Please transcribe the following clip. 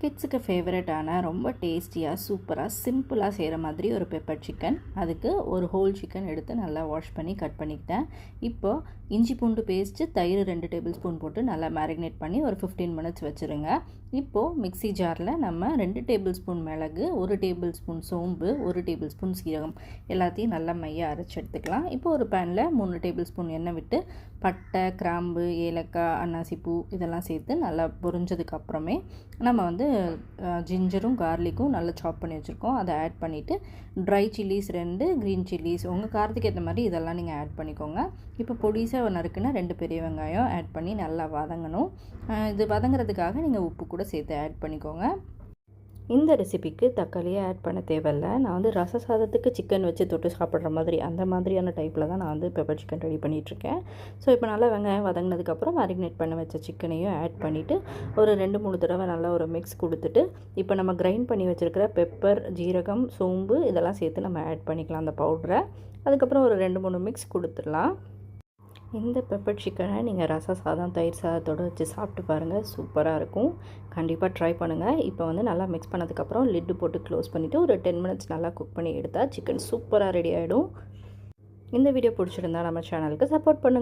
கிட்ஸுக்கு ஃபேவரட்டான ரொம்ப டேஸ்டியாக சூப்பராக சிம்பிளாக செய்கிற மாதிரி ஒரு பெப்பர் சிக்கன். அதுக்கு ஒரு ஹோல் சிக்கன் எடுத்து நல்லா வாஷ் பண்ணி கட் பண்ணிக்கிட்டேன். இப்போது இஞ்சி பூண்டு பேஸ்ட்டு, தயிர் 2 டேபிள் ஸ்பூன் போட்டு நல்லா மேரினேட் பண்ணி ஒரு 15 மினிட்ஸ் வச்சுருங்க. இப்போது மிக்ஸி ஜாரில் நம்ம 2 டேபிள் ஸ்பூன் மிளகு, 1 டேபிள் ஸ்பூன் சோம்பு, 1 டேபிள் ஸ்பூன் சீரகம் எல்லாத்தையும் நல்லா மையாக அரைச்சி எடுத்துக்கலாம். இப்போ ஒரு பேனில் 3 டேபிள் ஸ்பூன் எண்ணெய் விட்டு பட்டை, கிராம்பு, ஏலக்காய், அன்னாசிப்பூ இதெல்லாம் சேர்த்து நல்லா பொரிஞ்சதுக்கப்புறமே நம்ம ஜிஞ்சரும் கார்லிக்கும் நல்லா சாப் பண்ணி வச்சுருக்கோம். அதை ஆட் பண்ணிவிட்டு ட்ரை சில்லிஸ் 2, க்ரீன் சில்லிஸ் உங்கள் காரத்துக்கு ஏற்ற மாதிரி இதெல்லாம் நீங்கள் ஆட் பண்ணிக்கோங்க. இப்போ பொடிசாக நறுக்குன்னா 2 பெரிய வெங்காயம் ஆட் பண்ணி நல்லா வதங்கணும். இது வதங்குறதுக்காக நீங்கள் உப்பு கூட சேர்த்து ஆட் பண்ணிக்கோங்க. இந்த ரெசிபிக்கு தக்காளியை ஆட் பண்ண தேவையில்லை. நான் ரச சாதத்துக்கு சிக்கன் வச்சு தொட்டு சாப்பிட்ற மாதிரி அந்த மாதிரியான டைப்பில் தான் நான் பெப்பர் சிக்கன் ரெடி பண்ணிகிட்ருக்கேன். ஸோ இப்போ நல்லா வெங்காயம் வதங்கினதுக்கப்புறம் மேரினேட் பண்ண வச்ச சிக்கனையும் ஆட் பண்ணிவிட்டு ஒரு 2-3 தடவை நல்லா ஒரு மிக்ஸ் கொடுத்துட்டு இப்போ நம்ம கிரைண்ட் பண்ணி வச்சுருக்கிற பெப்பர், ஜீரகம், சோம்பு இதெல்லாம் சேர்த்து நம்ம ஆட் பண்ணிக்கலாம் அந்த பவுடரை. அதுக்கப்புறம் ஒரு 2-3 மிக்ஸ் கொடுத்துடலாம். இந்த பெப்பர் சிக்கனை நீங்கள் ரச சாதம், தயிர் சாதத்தோடு வச்சு சாப்பிட்டு பாருங்கள், சூப்பராக இருக்கும். கண்டிப்பாக ட்ரை பண்ணுங்கள். இப்போ நல்லா மிக்ஸ் பண்ணதுக்கப்புறம் லிட்டு போட்டு க்ளோஸ் பண்ணிவிட்டு ஒரு 10 மினிட்ஸ் நல்லா குக் பண்ணி எடுத்தால் சிக்கன் சூப்பராக ரெடி ஆகிடும். இந்த வீடியோ பிடிச்சிருந்தா நம்ம சேனலுக்கு சப்போர்ட் பண்ணுங்கள்.